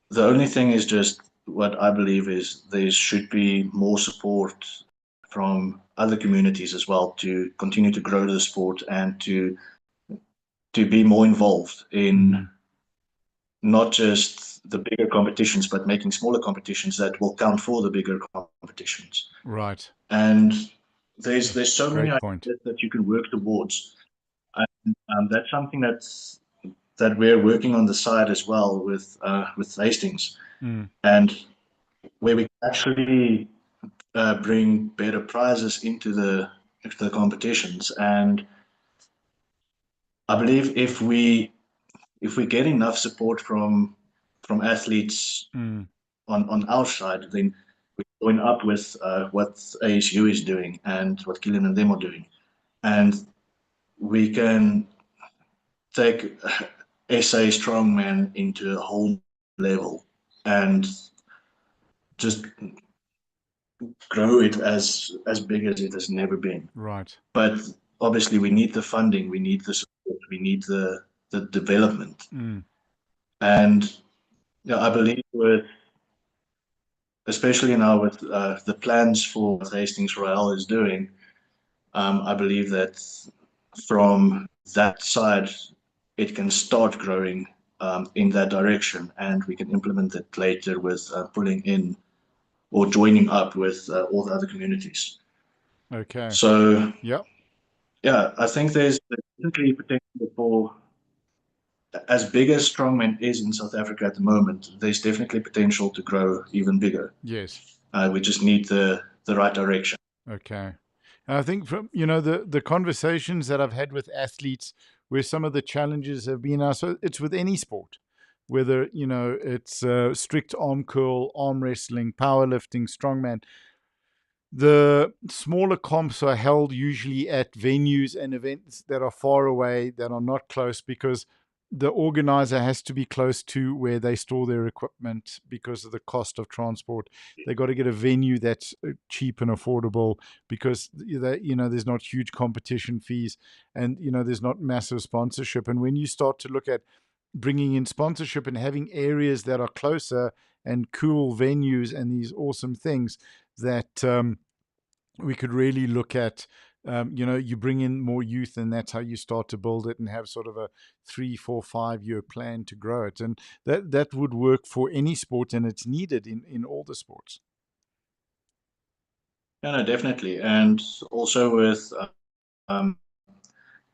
the only thing is just what I believe is there should be more support from other communities as well to continue to grow the sport and to be more involved in not just the bigger competitions, but making smaller competitions that will count for the bigger competitions. Right. And there's so many ideas that you can work towards. And that's something that we're working on the side as well with Hastings, and where we can actually bring better prizes into the competitions. And I believe if we get enough support from athletes on our side, then we join up with what ASU is doing and what Keelan and them are doing, and we can take SA Strongman into a whole level and just grow it as big as it has never been. Right. But obviously we need the funding, we need the support, we need the development. And I believe with, especially now with the plans for what Hastings Royal is doing, I believe that from that side, it can start growing in that direction, and we can implement it later with pulling in or joining up with all the other communities. Okay. So, yeah, I think there's definitely potential for, as big as Strongman is in South Africa at the moment, there's definitely potential to grow even bigger. Yes. We just need the right direction. Okay. And I think from, the conversations that I've had with athletes where some of the challenges have been, so it's with any sport. whether it's strict arm curl, arm wrestling, powerlifting, strongman. The smaller comps are held usually at venues and events that are far away, that are not close, because the organizer has to be close to where they store their equipment because of the cost of transport. They got to get a venue that's cheap and affordable, because there's not huge competition fees, and there's not massive sponsorship. And when you start to look at bringing in sponsorship and having areas that are closer and cool venues and these awesome things, that we could really look at, you bring in more youth, and that's how you start to build it and have sort of a 3, 4, 5 year plan to grow it. And that would work for any sport, and it's needed in all the sports. Yeah, no, definitely. And also with um,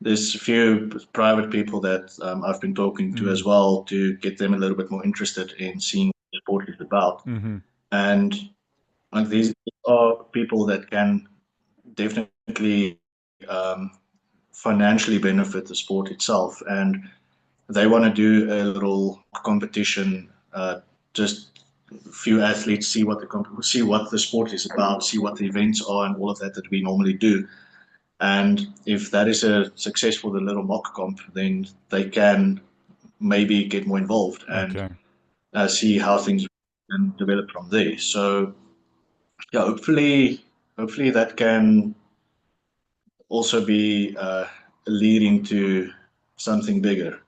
there's a few private people that I've been talking to as well, to get them a little bit more interested in seeing what the sport is about. Mm-hmm. And like, these are people that can definitely financially benefit the sport itself, and they want to do a little competition, just a few athletes, see what the sport is about, see what the events are, and all of that we normally do. And if that is a successful little mock comp, then they can maybe get more involved and Okay. see how things can develop from there. So yeah, hopefully that can also be leading to something bigger.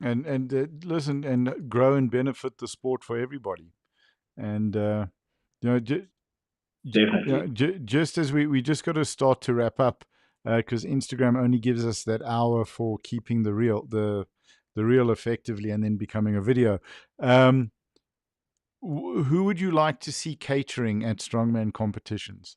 And listen, and grow and benefit the sport for everybody. And you know, j- Definitely. just as we just got to start to wrap up, because Instagram only gives us that hour for keeping the reel effectively, and then becoming a video. Um, who would you like to see catering at strongman competitions?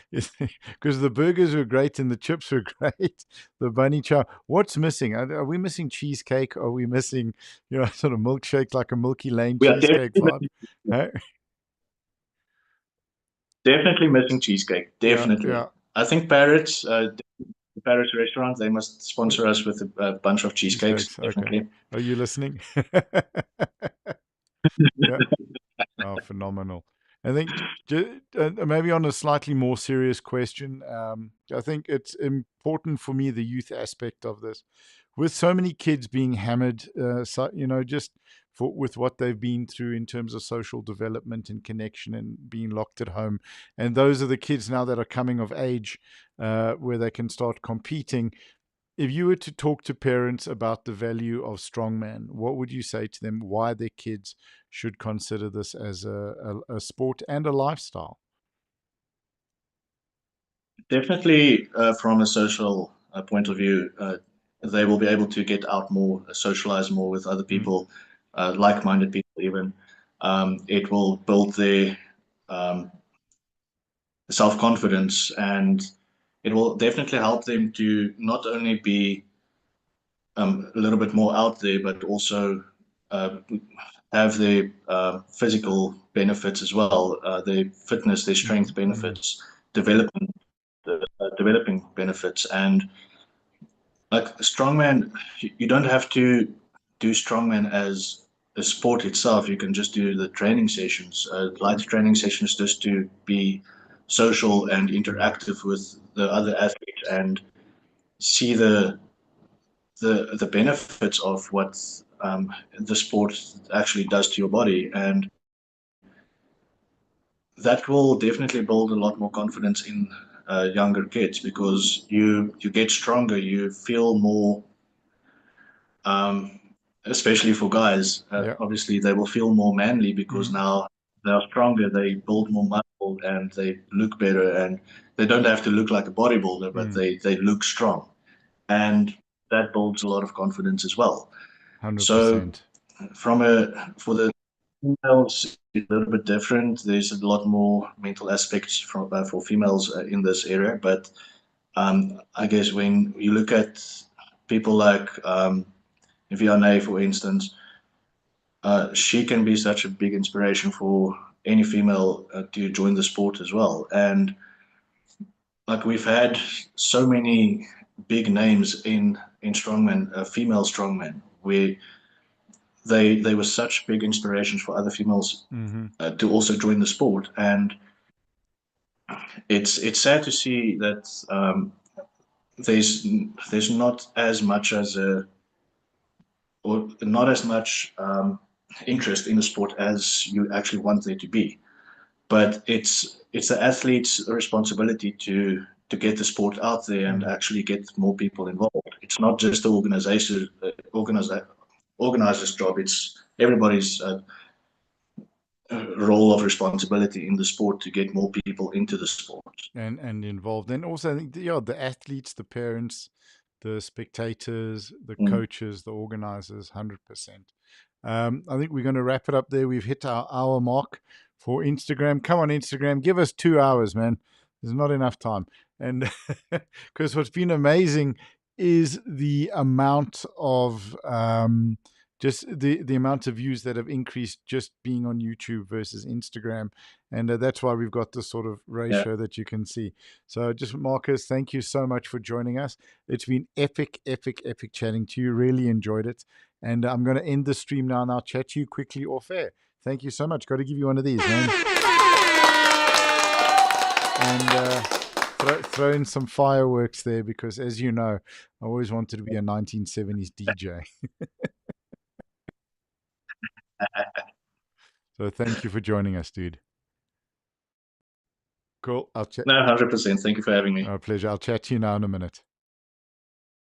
Because the burgers were great and the chips were great. The bunny chow. What's missing? Are we missing cheesecake? Are we missing, sort of milkshake, like a Milky Lane We are cheesecake vibe? Huh? definitely missing cheesecake. Yeah, Definitely. yeah. I think Parrots, the Paris restaurant, they must sponsor us with a bunch of cheesecakes. Cheesecakes. Okay. Definitely. Are you listening? Yeah. Oh, phenomenal. I think maybe on a slightly more serious question, I think it's important for me, the youth aspect of this. With so many kids being hammered, just with what they've been through in terms of social development and connection and being locked at home. And those are the kids now that are coming of age, where they can start competing. If you were to talk to parents about the value of strongman, what would you say to them? Why their kids should consider this as a sport and a lifestyle? Definitely, from a social point of view, they will be able to get out more, socialize more with other Mm, people, like-minded people even. It will build their um, self-confidence, and it will definitely help them to not only be a little bit more out there, but also uh, have their physical benefits as well, their fitness, their strength mm. benefits, developing benefits. And like strongman, you don't have to do strongman as a sport itself. You can just do the training sessions, light training sessions, just to be social and interactive with the other athletes, and see the benefits of what the sport actually does to your body. And that will definitely build a lot more confidence in younger kids, because you get stronger, you feel more, um, especially for guys. Yeah. Obviously, they will feel more manly because Mm, now they are stronger, they build more muscle, and they look better. And they don't have to look like a bodybuilder, but mm. they look strong, and that builds a lot of confidence as well. So 100%. for the females, it's a little bit different. There's a lot more mental aspects for females in this area. But I guess when you look at people like Vianney, for instance, she can be such a big inspiration for any female to join the sport as well. And like, we've had so many big names in strongman, female strongman, where they were such big inspirations for other females to also join the sport. And it's sad to see that there's not as much as a or not as much interest in the sport as you actually want there to be. But it's the athlete's responsibility to get the sport out there and actually get more people involved. It's not just the organizer's job. It's everybody's role of responsibility in the sport to get more people into the sport and involved. And also, I think the athletes, the parents, the spectators, the coaches, the organizers, 100%. I think we're going to wrap it up there. We've hit our hour mark for Instagram. Come on, Instagram, give us 2 hours, man. There's not enough time. And because what's been amazing is the amount of just the amount of views that have increased just being on YouTube versus Instagram. And that's why we've got this sort of ratio that you can see. So just Markus, thank you so much for joining us. It's been epic chatting to you. Really enjoyed it. And I'm going to end the stream now, and I'll chat to you quickly off air. Thank you so much. Got to give you one of these, man. And throw in some fireworks there, because as you know, I always wanted to be a 1970s DJ. So thank you for joining us, dude. Cool. No, 100%. Thank you for having me. Our pleasure. I'll chat to you now in a minute.